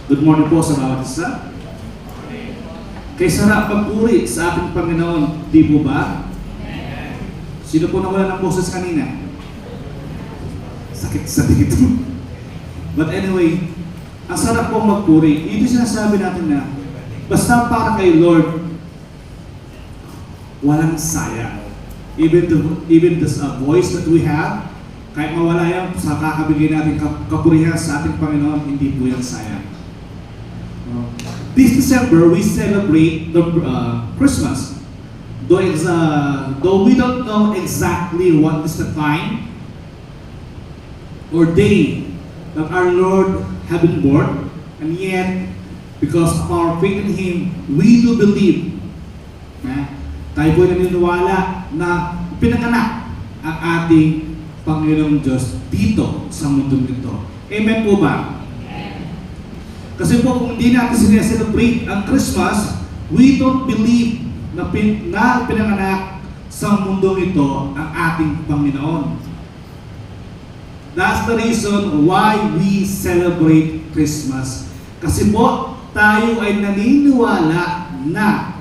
Good morning po sa bawat isa. Kay sarap magpuri sa ating Panginoon, di po ba? Sino po nawala ng boses kanina? Sakit sa dito. But anyway, ang sarap pong magpuri. Ito sinasabi natin na basta para kay Lord, walang sayang. Even the voice that we have, kahit mawala yan sa kakabigay natin kapurihan sa ating Panginoon, hindi po yan sayang. This December, we celebrate the Christmas. Though we don't know exactly what is the time or day that our Lord have been born, and yet, because of our faith in Him, we do believe tayo po'y naniniwala na pinanganak ang ating Panginoong Diyos dito sa mundo nito. Amen po ba? Kasi po kung hindi natin sineselebrate ang Christmas, we don't believe na pinanganak sa mundong ito ang ating Panginoon. That's the reason why we celebrate Christmas. Kasi po, tayo ay naniniwala na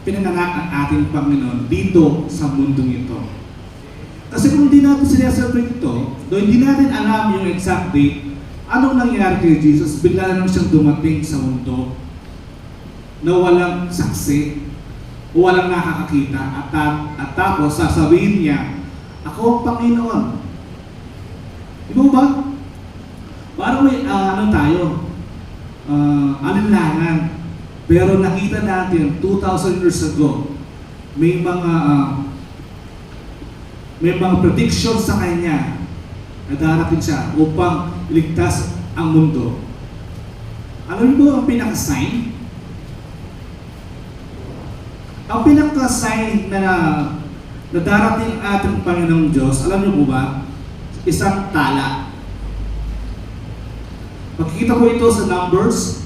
pinanganak ang ating Panginoon dito sa mundong ito. Kasi kung hindi natin sineselebrate ito, though hindi natin alam yung exact date, anong nangyari kay Jesus? Bigla na lang siyang dumating sa mundo na walang saksi o walang nakakakita at tapos sasabihin niya, ako ang Panginoon. Di ba? Parang may alinlangan. Pero nakita natin 2,000 years ago, may mga predictions sa kanya na darating siya upang iligtas ang mundo. Alam niyo ang pinaka-sign? Ang pinaka-sign na darating ating Panginoong Diyos, alam niyo po ba? Isang tala. Makikita po ito sa Numbers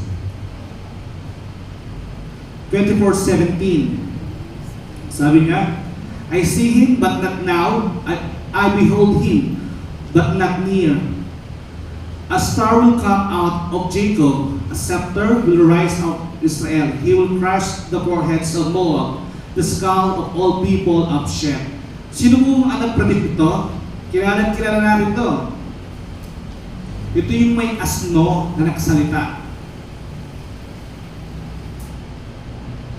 24:17. Sabi niya, I see him but not now, I behold him but not near. A star will come out of Jacob, a scepter will rise out of Israel. He will crush the foreheads of Moab, the skull of all people of Shem. Sino po ang nag-predict ito? Kilala natin ito. Ito yung may asno na nagsalita.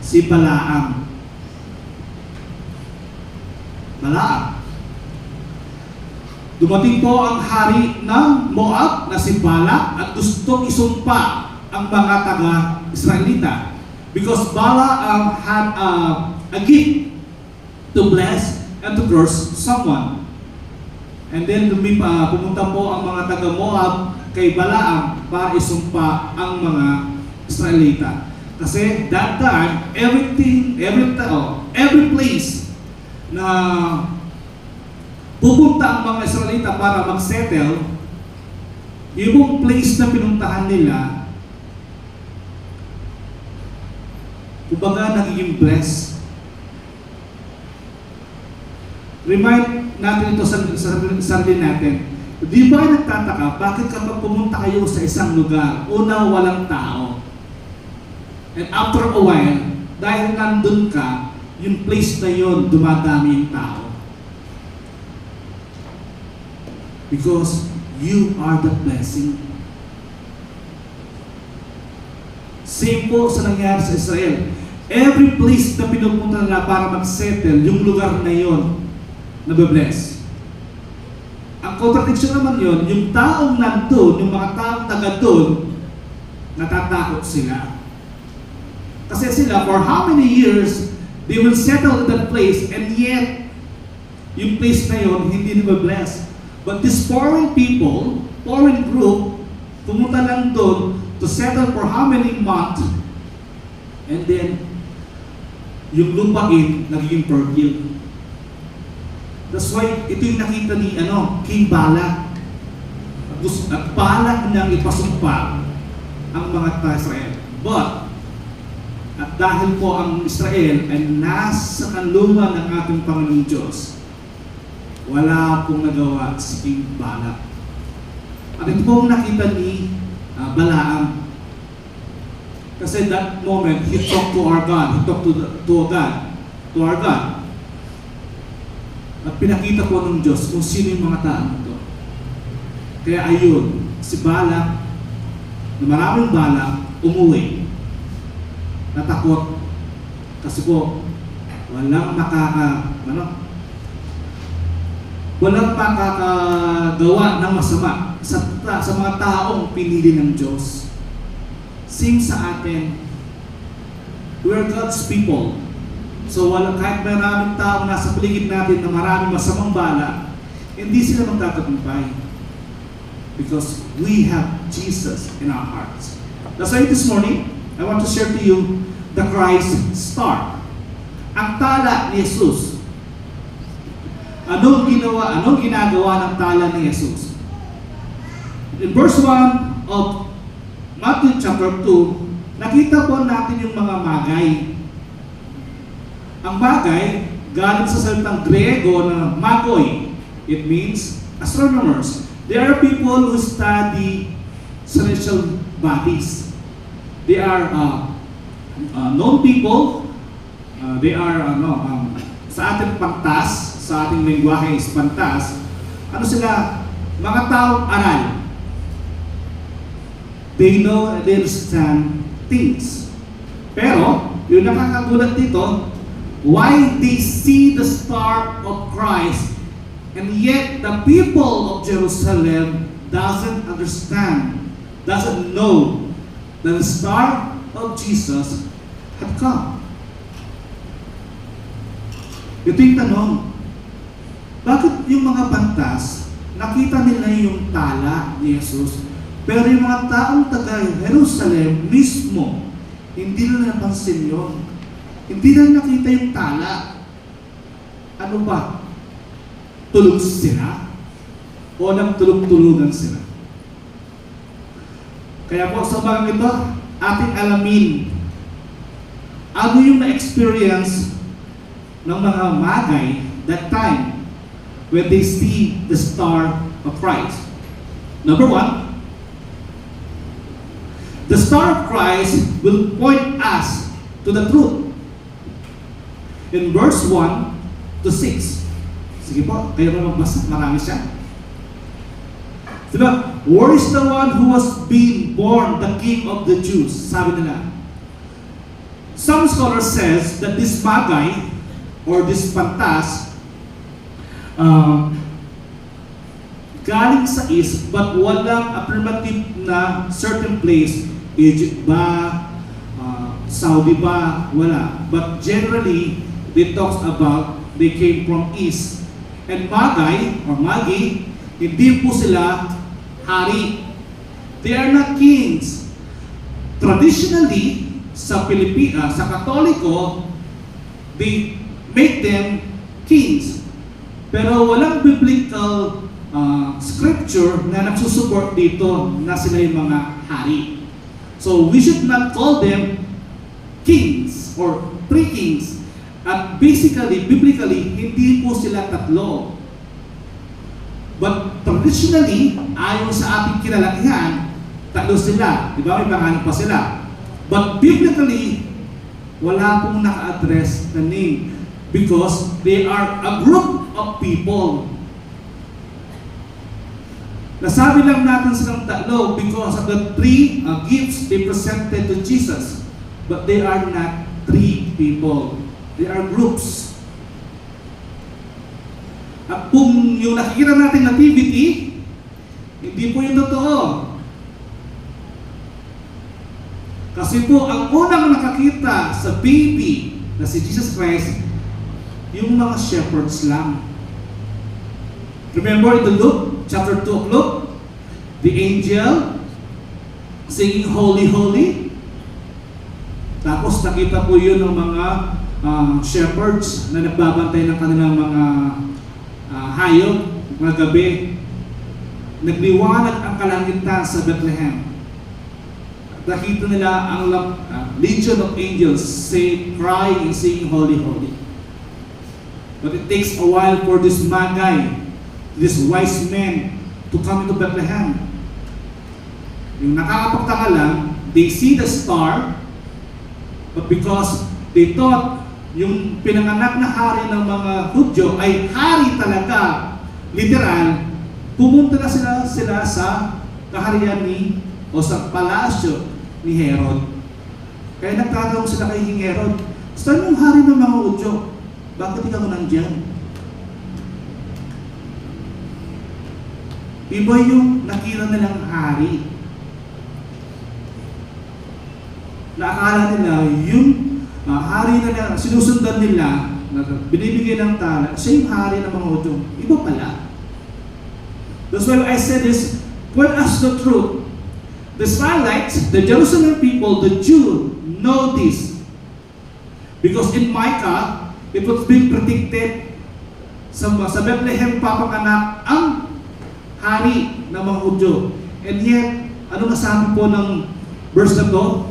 Si Balaam. Dumating po ang hari ng Moab na si Balak at gustong isumpa ang mga taga-Israelita because Balaam had a gift to bless and to curse someone. And then pumunta po ang mga taga-Moab kay Balaam para isumpa ang mga Israelita. Kasi that time, every place na pupunta ang mga Israelita para mag-settle, yung place na pinuntahan nila, kumbaga nagiging blessed. Remind natin ito sa sarili natin. Di ba nagtataka, bakit kapag pumunta kayo sa isang lugar, una walang tao, and after a while, dahil nandun ka, yung place na yun, dumadami yung tao. Because you are the blessing. Same po sa nangyari sa Israel. Every place na pinupunta nila para mag-settle, yung lugar na yun, nabe-bless. Ang contradiction naman yun, yung taong nandun, yung mga taong taga doon, natatakot sila. Kasi sila, for how many years, they will settle in that place, and yet, yung place na yun, hindi nabe-bless. But this foreign people, foreign group, pumunta lang doon to settle for how many months, and then, yung lupain, nagiging fertile. That's why, ito yung nakita ni King Balak. At balak niyang ipasumpa ang mga taga-Israel. But, at dahil po ang Israel ay nasa kanlungan ng ating Panginoong Diyos, wala pong nagawa si King Balak. At ito pong nakita ni Balaam. Kasi that moment, he talked to our God. He talked to our God. At pinakita po ng Diyos kung sino yung mga tao ito. Kaya ayun, si Balak, na maraming Balak, umuwi. Natakot. Kasi po, walang makakagawa ng masama sa mga taong pinili ng Diyos. Same sa atin, we are God's people. So kahit maraming tao nasa paligid natin na maraming masamang bala, hindi sila magtatagumpay. Because we have Jesus in our hearts. That's why this morning, I want to share to you the Christ star. Ang tala ni Jesus. Anong ginagawa ng tala ni Jesus? In verse 1 of Matthew chapter 2, nakita po natin yung mga bagay. Ang bagay, galing sa salitang Griego na magoi. It means astronomers. They are people who study celestial bodies. They are known people. They are sa ating pantas, sa ating lengguwahe is pantas. Ano sila? Mga taong aral. They know and they understand things. Pero, yung nakakagulat dito, why they see the star of Christ and yet the people of Jerusalem doesn't understand, doesn't know that the star of Jesus had come. Ito yung tanong, bakit yung mga pantas, nakita nila yung tala ni Jesus, pero yung mga taong taga Jerusalem mismo, hindi nila napansin yun. Hindi nila nakita yung tala. Ano ba? Tulog sila? O nagtulog-tulugan sila? Kaya po sa mga ito, ating alamin ano yung na-experience ng mga magay that time when they see the star of Christ. Number 1, the star of Christ will point us to the truth. In verse 1 to 6. Sige po, kayo na magbasa. Marami siya. Diba? Where is the one who was being born the King of the Jews? Sabi nila. Some scholars says that this bagay or this pantas galing sa east but walang affirmative na certain place. Egypt ba? Saudi ba? Wala. But generally, they talks about they came from east. And Magay or Magi, hindi po sila hari. They are not kings. Traditionally, sa Pilipinas, sa Katoliko, they make them kings. Pero walang biblical scripture na nagsusupport dito na sila yung mga hari. So we should not call them kings or three kings. At basically, biblically, hindi po sila tatlo. But traditionally, ayon sa ating kinalakihan, tatlo sila. Di ba? May pangalan pa sila. But biblically, wala pong naka-address na name because they are a group of people. Nasabi lang natin silang tatlo because of the three gifts they presented to Jesus. But they are not three people. They are groups. At kung yung nakikita natin nativity, hindi po yung totoo. Kasi po, ang unang nakakita sa baby na si Jesus Christ, yung mga shepherds lang. Remember in the Luke, chapter 2 of Luke, the angel singing Holy, Holy. Tapos nakita po yun ng mga shepherds na nagbabantay ng kanilang mga hayop, mga gabi. Nagliwanag ang kalangitan sa Bethlehem. Nakita nila ang legion of angels crying and saying, Holy, Holy. But it takes a while for this Magi, this wise men, to come into Bethlehem. Yung nakakapagtaka lang, they see the star, but because they thought yung pinanganak na hari ng mga Hudyo ay hari talaga, literal, pumunta na sila sa kaharian o sa palasyo ni Herod. Kaya nagtatanong sila kay King Herod, saan yung hari ng mga Hudyo? Bakit ikaw nandyan? Iba yung nakita nilang hari. Naakala nila yung hari na sinusundan nila, na binibigay ng tala, siya yung hari ng mga Hudyo. Iba pala. That's why I said this, point us the truth. The Israelites, the Jerusalem people, the Jew, know this. Because in Micah, it was being predicted sa Bethlehem papanganak ang hari ng mga Hudyo. And yet, ano nasabi po ng verse na to?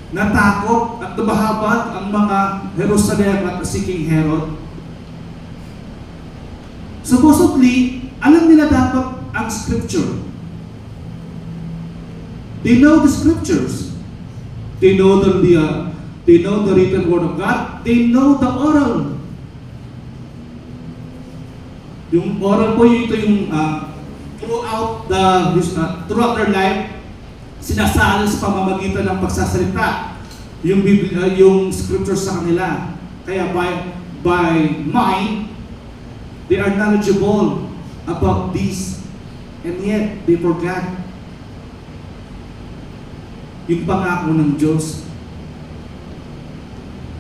Natakot at tumahabat ang mga Jerusalem at si King Herod. Supposedly, alam nila dapat ang scripture. They know the scriptures. They know the written word of God. They know the oral. Yung oral po ito yung throughout their life, sinasali sa pamamagitan ng pagsasalita yung scriptures sa kanila. Kaya by mind, they are knowledgeable about this, and yet they forgot yung pangako ng Diyos.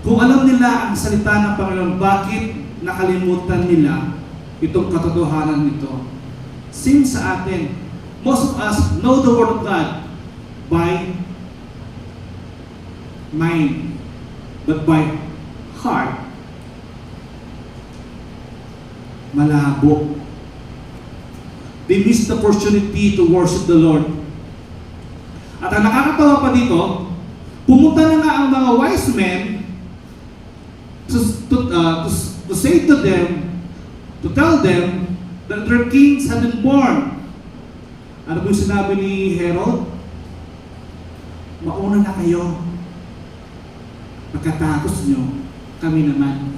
Kung alam nila ang salita ng Panginoon, bakit nakalimutan nila itong katotohanan nito? Same sa atin. Most of us know the Word of God by mind, but by heart, malabo. They miss the opportunity to worship the Lord. At ang nakakatawa pa dito, pumunta na nga ang mga wise men to say to them, to tell them that their kings have been born. Ano po yung sinabi ni Herod? Mauna na kayo. Pagkatapos nyo, kami naman.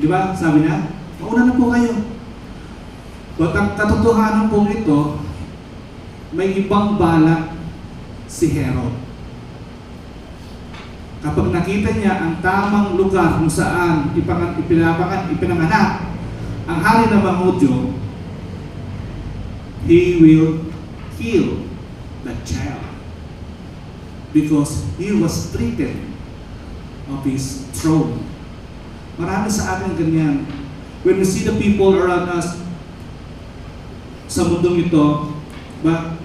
Di ba? Sabi niya, mauna na po kayo. But ang katotohanan po ito, may ibang balak si Herod. Kapag nakita niya ang tamang lugar kung saan ipinanganak ang hari ng mga Hudyo, he will kill that child because he was stricken of his throne. Marami sa atin ganyan. When we see the people around us sa mundong ito, but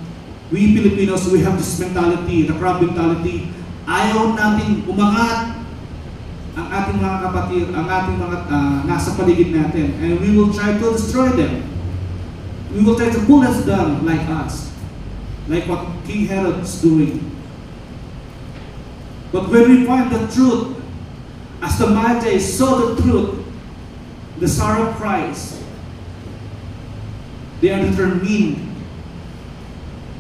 we Filipinos, we have this mentality, the crab mentality. Ayaw natin umangat ang ating mga kapatid, ang ating mga nasa paligid natin. And we will try to destroy them. We will try to pull us down like us. Like what King Herod is doing. But when we find the truth, as the Magi saw the truth, the Star of Christ, they are determined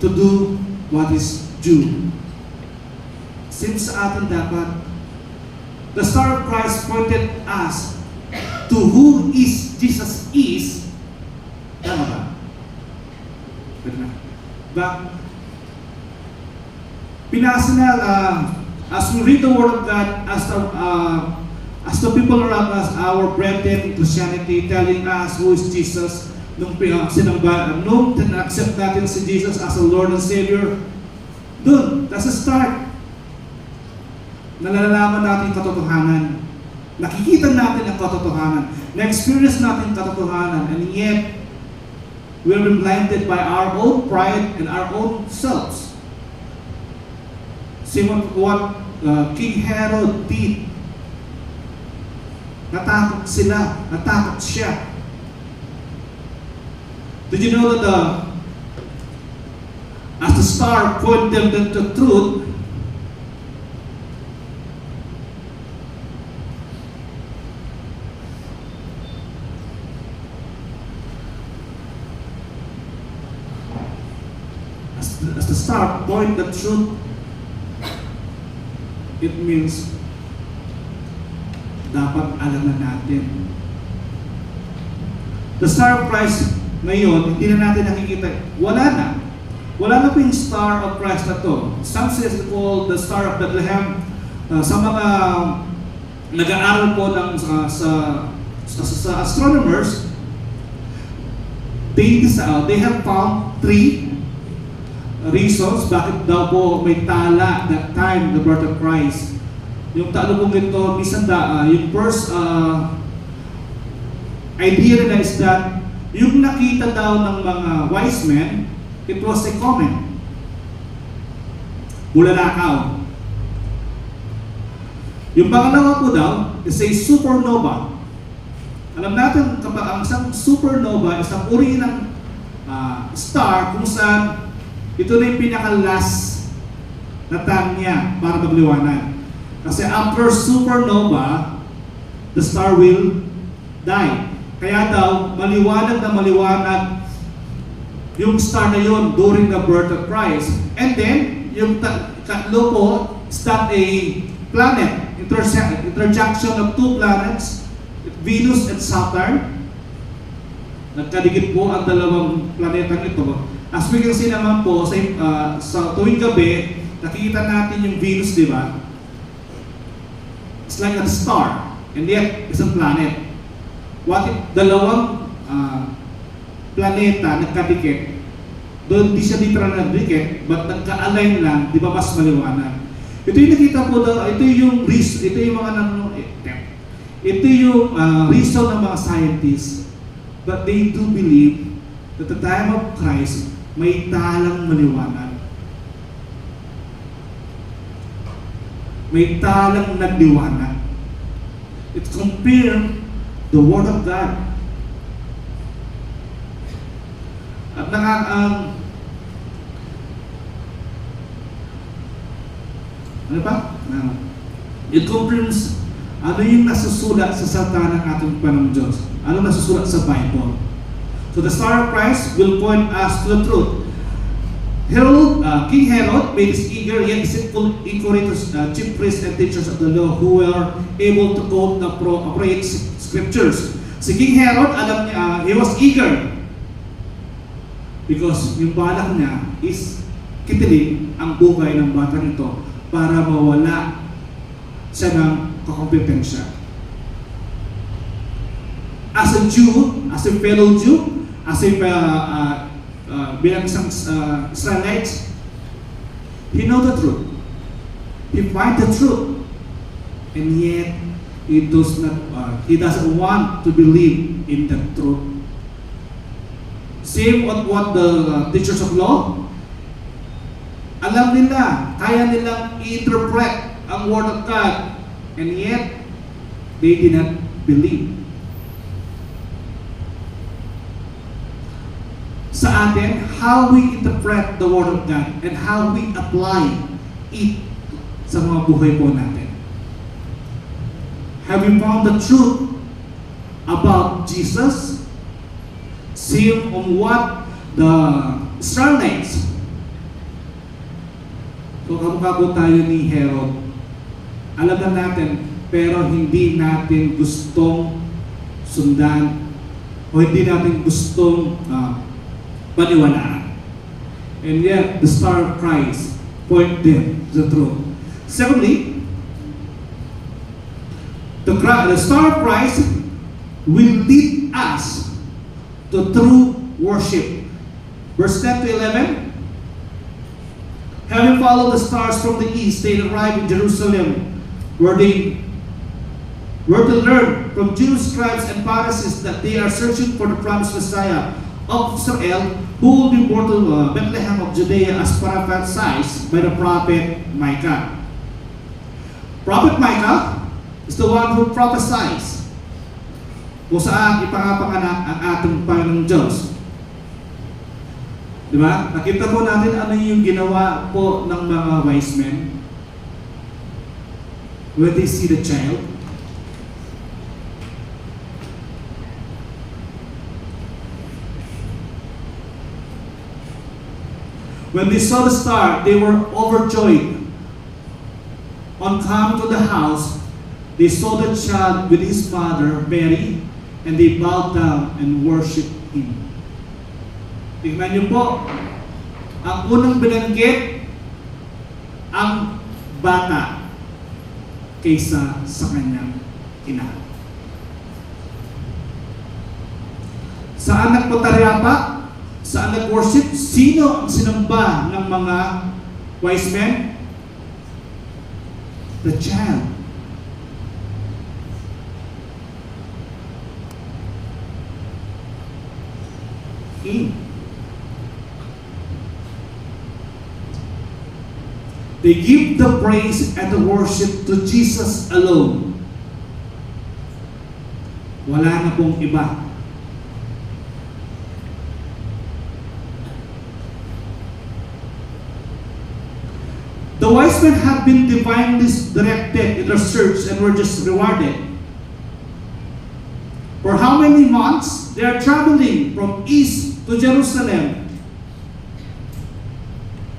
to do what is due. Since sa atin dapat, the Star of Christ pointed us to who is Jesus is. Tama ba? Pwede na. But, pinasonal, as we read the Word of God, as the people around us, our brethren in Christianity, telling us who is Jesus, nung accept natin si Jesus as a Lord and Savior, dun, that's a start. Nalalaman natin katotohanan. Nakikita natin ang katotohanan. Na-experience natin katotohanan. And yet, we've been blinded by our own pride and our own selves. See what King Herod did. Natakot sila. Natakot siya. Did you know that as the star pointed them to truth, star point the truth, it means dapat alam na natin. The star of Christ ngayon, hindi na natin nakikita. Wala na. Wala na po yung star of Christ na to. Some says it's called the star of Bethlehem. Sa mga nag-aaral po ng, sa astronomers, they have found 3 reasons bakit daw po may tala that time, the birth of Christ. Yung talo pong ito, yung first idea nila is that yung nakita daw ng mga wise men, it was a comet. Bulalakaw. Yung pangalawa po daw is a supernova. Alam natin kapag ang isang supernova is ang uri ng star kung saan ito na yung pinaka-last na time niya para magliwanag. Kasi after supernova, the star will die. Kaya daw, maliwanag na maliwanag yung star na yun during the birth of Christ. And then, yung katlo po, start a planet, interjection of 2 planets, Venus and Saturn. Nagkadikit po ang dalawang planetang ito. As we can see naman po, sa tuwing gabi, nakikita natin yung Venus, di ba? It's like a star, and yet it's a planet. What if dalawang planeta nagkadikit? Doon di siya literal nagdikit, but nagka-align lang, di ba mas maliwanag? Ito yung nakita po daw, ito yung reason ng mga scientists, but they do believe that the time of Christ may talang maliwanag. May talang nagliwanag. It compared the Word of God. At ano pa? It confirms ano yung nasusulat sa salita ng ating Panginoong Diyos. Ano nasusulat sa Bible. So the star of Christ will point us to the truth. King Herod made us eager yet deceitful inquirers, chief priests and teachers of the law who were able to quote the appropriate scriptures. Si King Herod, alam niya, he was eager because yung balak niya is kitilin ang buhay ng batang ito para mawala siya ng kakompetensya. As a Jew, as a fellow Jew, as a bilang isang Israelites, he know the truth. He find the truth. And yet, he doesn't want to believe in the truth. Same what the teachers of law, alam nila, kaya nilang i-interpret ang Word of God, and yet, they did not believe. Sa atin, how we interpret the Word of God and how we apply it sa mga buhay po natin. Have we found the truth about Jesus? Seen on what the Israelites. So kamukha po tayo ni Herod. Alam na natin, pero hindi natin gustong sundan o hindi natin gustong paniwalaan. And yet, the star of Christ point them to the truth. Secondly, the star of Christ will lead us to true worship. Verse 10 to 11, having followed the stars from the east, they arrived in Jerusalem, where they were to learn from Jews, scribes, and Pharisees that they are searching for the promised Messiah of Israel, who will be born to Bethlehem of Judea as prophesied by the prophet Micah. Prophet Micah is the one who prophesies kung saan ipangapanganak ang ating Panginoong Diyos. Diba? Nakita po natin ano yung ginawa po ng mga wise men when they see the child. When they saw the star, they were overjoyed. On coming to the house, they saw the child with his mother, Mary, and they bowed down and worshipped him. Tingnan niyo po, ang unang binanggit, ang bata kaysa sa kanyang ina. Saan nagpatariyapa? Saan nag-worship? Sino ang sinamba ng mga wise men? The child. Him. They give the praise and the worship to Jesus alone. Wala na pong iba. The wise men have been divinely directed in their search and were just rewarded. For how many months they are traveling from east to Jerusalem,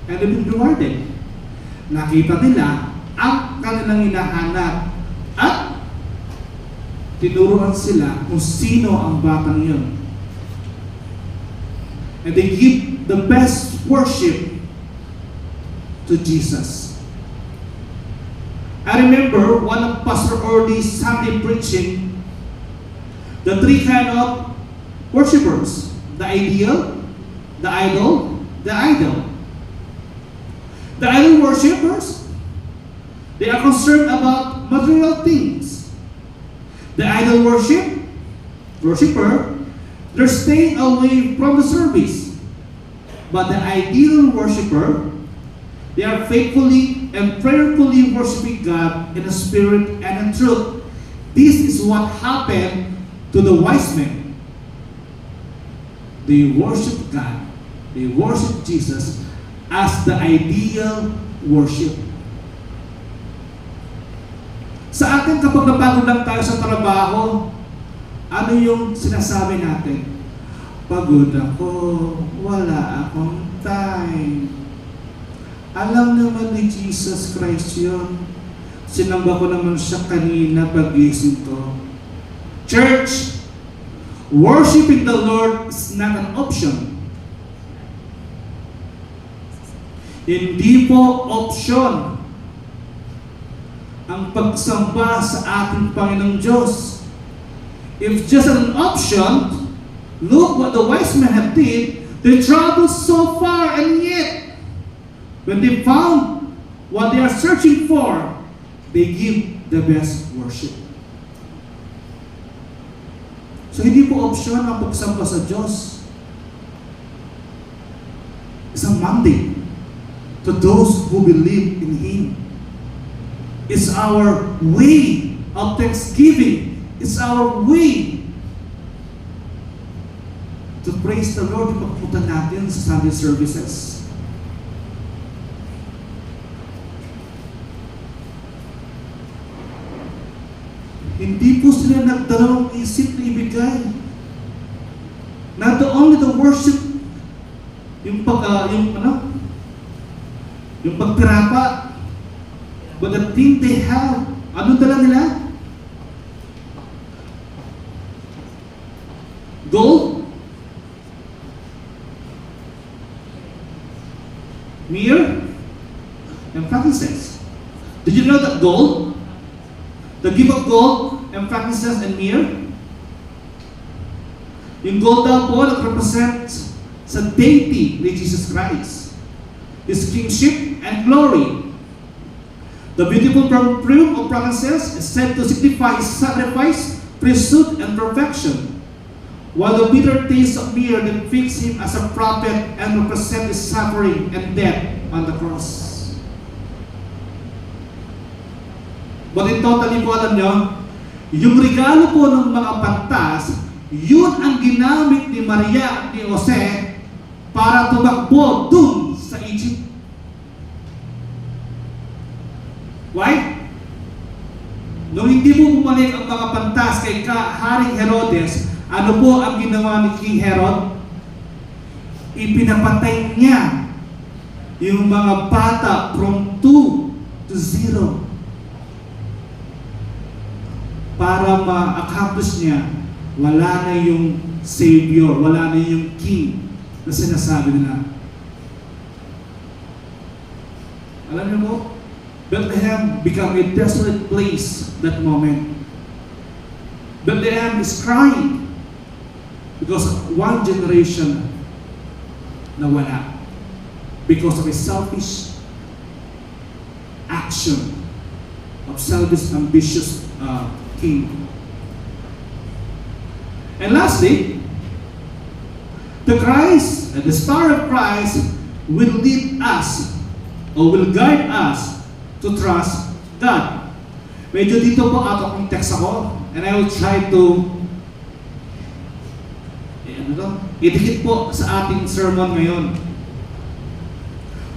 and they've been rewarded. Nakita nila ang kanilang hinahanap at tinuruan sila kung sino ang batang yun. And they give the best worship to Jesus. I remember one of Pastor Orly's Sunday preaching, the three kind of worshipers: the ideal, the idol, the idol. The idol worshippers, they are concerned about material things. The idol worshipper, they're staying away from the service. But the ideal worshipper, they are faithfully and prayerfully worshiping God in the spirit and in truth. This is what happened to the wise men. They worship God. They worship Jesus as the ideal worship. Sa atin, kapag napagod lang tayo sa trabaho, ano yung sinasabi natin? Pagod ako, wala akong time. Alam naman ni Jesus Christ yun. Sinamba ko naman siya kanina pag-gising ko. Church, worshiping the Lord is not an option. Hindi po option ang pagsamba sa ating Panginoong Diyos. If just an option, look what the wise men have did. They traveled so far, and yet, when they found what they are searching for, they give the best worship. So hindi po option ang pagsamba sa Diyos. It's a mandate to those who believe in Him. It's our way of thanksgiving. It's our way to praise the Lord. Ipagpunta natin sa Sunday services. Hindi po sila nagdalawang isip na ibigay. Not only the worship, yung pagpirapa, but the thing they have, ano dala nila? Gold, myrrh, and frankincense. Did you know that gold, the gift of gold and frankincense and myrrh, yung gold daw po nag-represent sa deity ni Jesus Christ, His kingship and glory. The beautiful perfume of frankincense is said to signify His sacrifice, priesthood, and perfection, while the bitter taste of myrrh depicts Him as a prophet and represents His suffering and death on the cross. But in totally po, alam nyo, yung regalo po ng mga pantas, yun ang ginamit ni Maria at ni Jose para tumakbo dun sa Egypt. Why? Nung hindi po bumalik ang mga pantas kay Haring Herodes, ano po ang ginawa ni King Herod? Ipinapatay niya yung mga bata from 2 to 0 para ma-accomplish niya, wala na yung Savior, wala na yung King na sinasabi nila. Alam niyo mo, Bethlehem became a desolate place that moment. Bethlehem is crying because one generation nawala because of a selfish action of selfish, ambitious king. And lastly, the star of Christ will lead us or will guide us to trust God. Medyo dito po out of context ako, and I will try to idikit po sa ating sermon ngayon.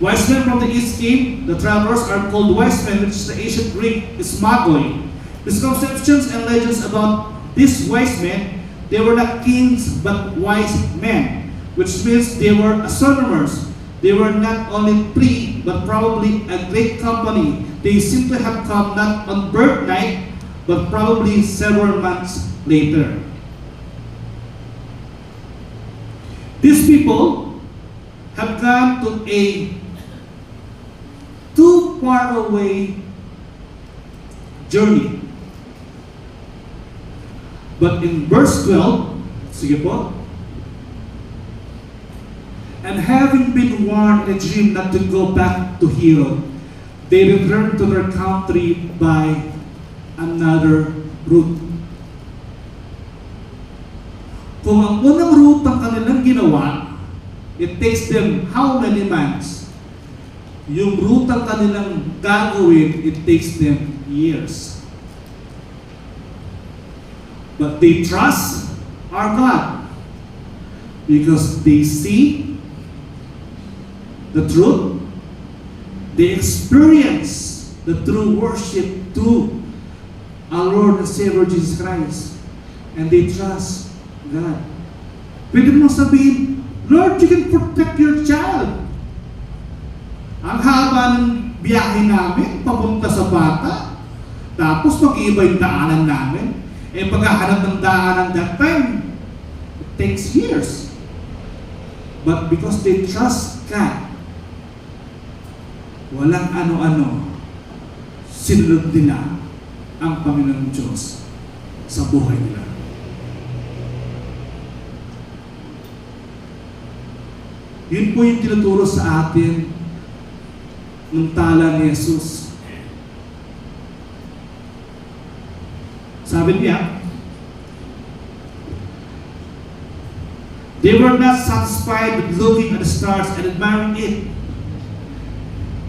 Wise men from the east came. The travelers are called wise men, which is the ancient Greek is magoi. Misconceptions and legends about these wise men, they were not kings but wise men, which means they were astronomers. They were not only three, but probably a great company. They seem to have come not on birth night, but probably several months later. These people have gone to a too far away journey. But in verse 12, sige po, and having been warned in a dream not to go back to Herod, they returned to their country by another route. Kung ang unang route ang kanilang ginawa, it takes them how many months? Yung route ang kanilang gagawin, it takes them years. But they trust our God because they see the truth, they experience the true worship to our Lord and Savior Jesus Christ, and they trust God. Pwede mo sabihin, Lord, you can protect your child. Ang haba ng biyahe namin, papunta sa bata, tapos mag-iiba yung daanan namin. Eh paghahanap ng daanan that time, it takes years. But because they trust God, walang ano-ano, sinunod nila ang Panginoon Diyos sa buhay nila. Yun po yung tinuturo sa atin ng tala ni Jesus. Sabi niya, they were not satisfied with looking at the stars and admiring it.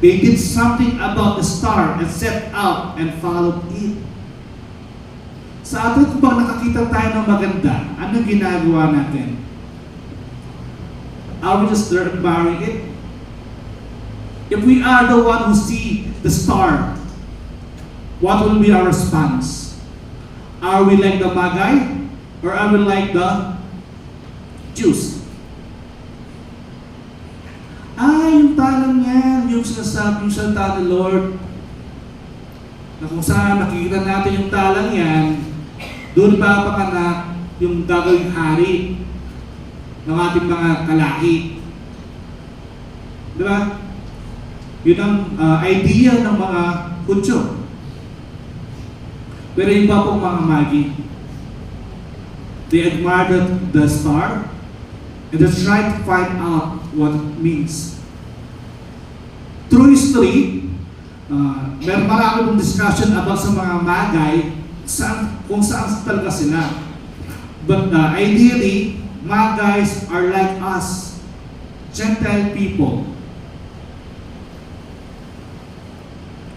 They did something about the star and set out and followed it. Sa atin, kung bang nakakita tayo ng maganda, anong ginagawa natin? Are we just there admiring it? If we are the one who see the star, what will be our response? Are we like the Magi? Or are we like the Jews? Yung talang yan, yung sinasabi, yung salita ni Lord, na kung saan nakikita natin yung talang yan, doon papakanap yung gagawing hari ng ating mga kalaki. Diba? Yun ang idea ng mga Hudyo. Pero yung pa pong mga Magi, they admired the star and they tried to find out what it means. Through history, meron marami pong discussion about sa mga Magi, kung saan talaga sila. But ideally, Magi's are like us, Gentile people.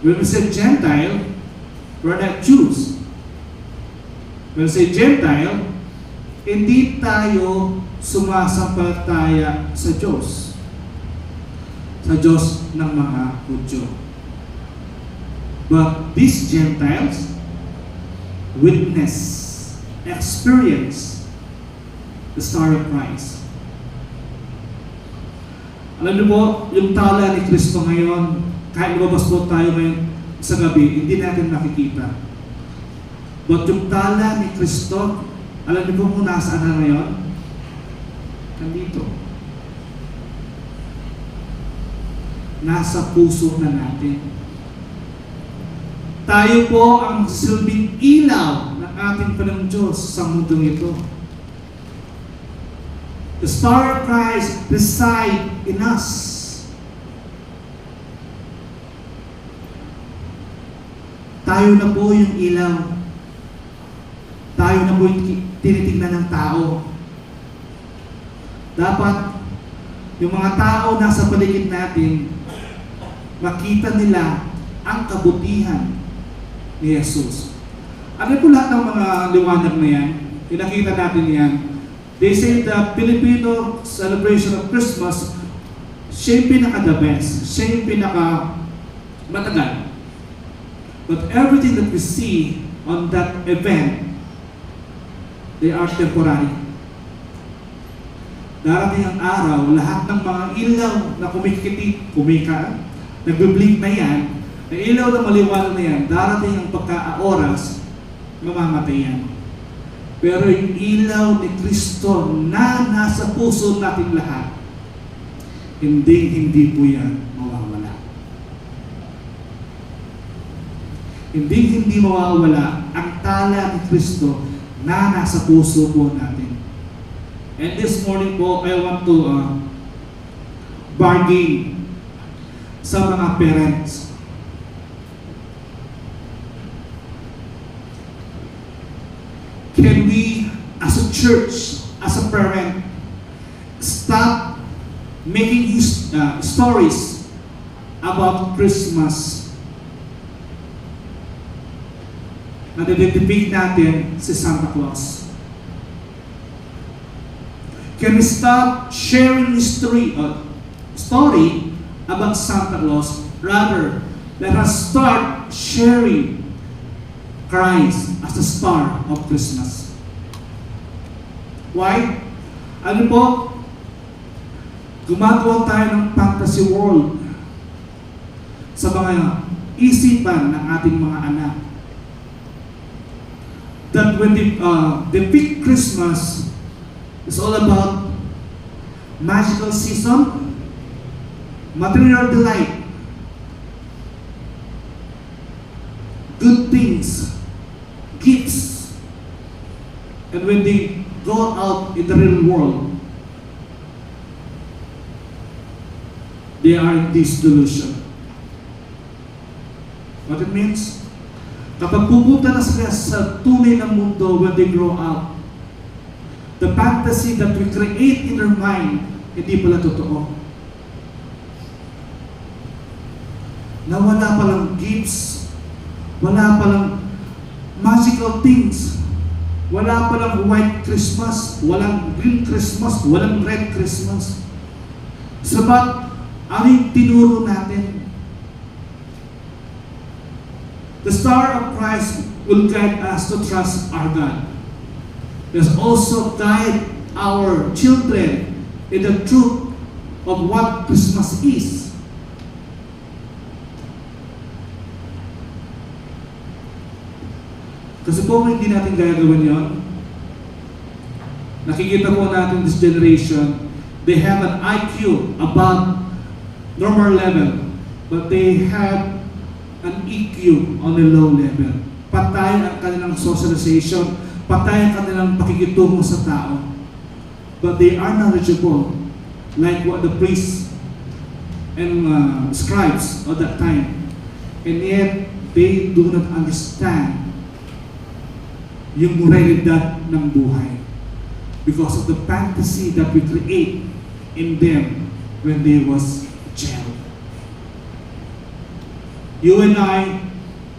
When we say Gentile, we're not Jews. When we say Gentile, hindi tayo sumasampalataya sa Diyos. Sa Diyos ng mga Hudyo. But these Gentiles witness, experience the star of Christ. Alam niyo po, yung tala ni Kristo ngayon, kahit lumabas po tayo ngayon sa gabi, hindi natin makikita. But yung tala ni Kristo, alam niyo po kung nasaan na ngayon? Nandito. Nasa puso na natin. Tayo po ang silbing ilaw ng ating Panginoong Diyos sa mundong ito. The Star of Christ reside in us. Tayo na po yung ilaw. Tayo na po yung tinitingnan ng tao. Dapat yung mga tao nasa paligid natin, makita nila ang kabutihan ni Jesus. Ano po lahat ng mga liwanag na yan? Pinakita natin yan. They say the Filipino celebration of Christmas, siya yung pinaka-the best. Siya yung pinaka-matagal. But everything that we see on that event, they are temporary. Darating ang araw, lahat ng mga ilaw na nagbe-blink na yan, na ilaw na maliwanag na yan, darating ang pagka-oras, mamamatay yan. Pero yung ilaw ni Kristo na nasa puso natin lahat, hindi po yan mawawala. Hindi mawawala ang tala ni Kristo na nasa puso po natin. And this morning po, I want to bargain sa mga parents. Can we, as a church, as a parent, stop making stories about Christmas? Nadidipig natin si Santa Claus. Can we stop sharing story about Santa Claus? Rather, let us start sharing Christ as the star of Christmas. Why? Ano po? Gumagawa tayo ng fantasy world sa mga isipan ng ating mga anak. That when the big Christmas is all about magical season, material delight, good things, gifts, and when they go out in the real world, they are in this delusion. What it means? Kapag pupunta na sila sa tunay ng mundo when they grow up, the fantasy that we create in their mind, hindi pala totoo. Na wala palang gifts, wala palang magical things, wala palang white Christmas, walang green Christmas, walang red Christmas. Sabat, ano yung tinuro natin? The star of Christ will guide us to trust our God. Let's also guide our children in the truth of what Christmas is. Kasi po hindi natin gagawin yon, nakikita po natin this generation, they have an IQ above normal level, but they have an EQ on a low level. Patay ang kanilang socialization, patay ang kanilang pakikitungo sa tao. But they are knowledgeable, like what the priests and scribes of that time. And yet, they do not understand yung moralidad ng buhay because of the fantasy that we create in them when they was a child. You and I,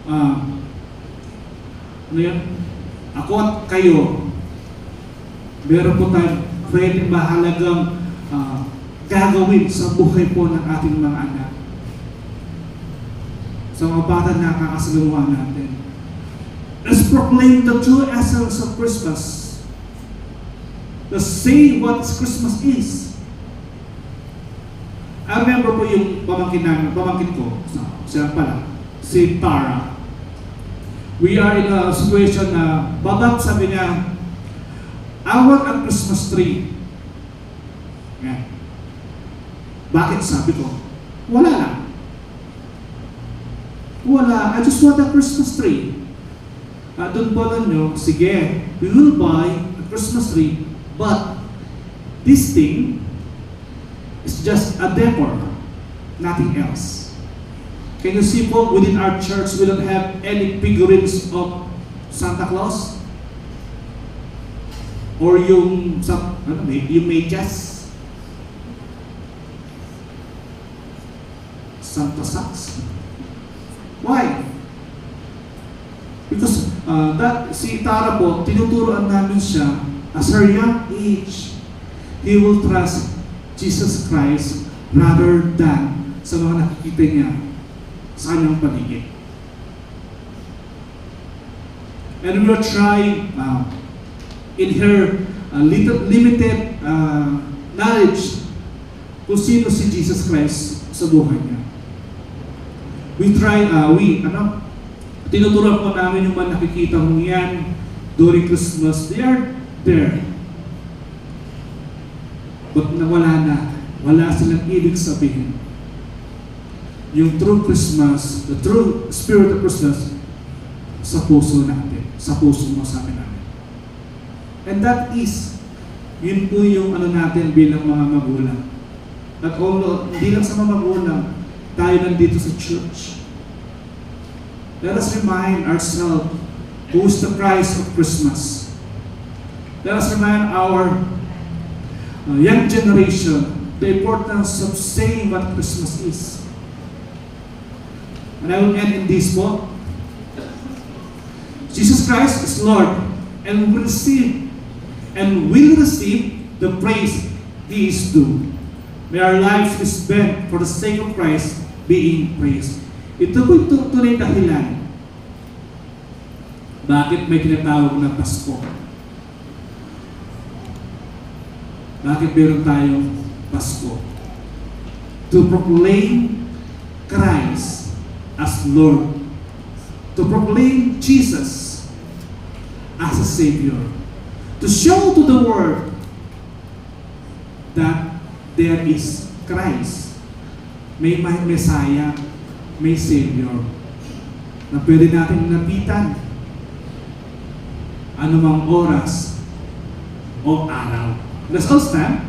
ano yan? Ako at kayo, meron po tayong pwedeng mahalagang gagawin sa buhay po ng ating mga anak. Sa mga bata na nakakasalungan natin. Let's proclaim the true essence of Christmas. Let's say what Christmas is. I remember po yung pamangkin ko, siya pala, si Tara. We are in a situation na babat sabi niya, I want a Christmas tree. Yan. Bakit sabi ko? Wala lang. Wala, I just want a Christmas tree. Doon po lang nyo, sige, we will buy a Christmas tree, but this thing is just a decor, nothing else. Can you see po, within our church, we don't have any figurines of Santa Claus? Or yung medyas? Santa socks? Why? Because si Tara po, tinuturoan namin siya as her young age, he will trust Jesus Christ rather than sa mga nakikita niya sa kanyang paligid. And we will try in her limited knowledge kung sino si Jesus Christ sa buhay niya. We try, tinuturuan po namin yung mga nakikita mo yan during Christmas. They are there. But nawala na. Wala silang ibig sabihin. Yung true Christmas, the true spirit of Christmas, sa puso natin. Sa puso mo, sabi namin. And that is, yun po yung natin bilang mga magulang. At although, hindi lang sa mga magulang, tayo nandito sa church. Let us remind ourselves who is the Christ of Christmas. Let us remind our young generation the importance of saying what Christmas is. And I will end in this quote. Jesus Christ is Lord and will receive the praise He is due. May our lives be spent for the sake of Christ being praised. Ito po yung tunay dahilan bakit may tinatawag na Pasko. Bakit meron tayong Pasko? To proclaim Christ as Lord. To proclaim Jesus as a Savior. To show to the world that there is Christ. May Messiah, may Savior na pwede natin lapitan anumang oras o araw. Let's all stand.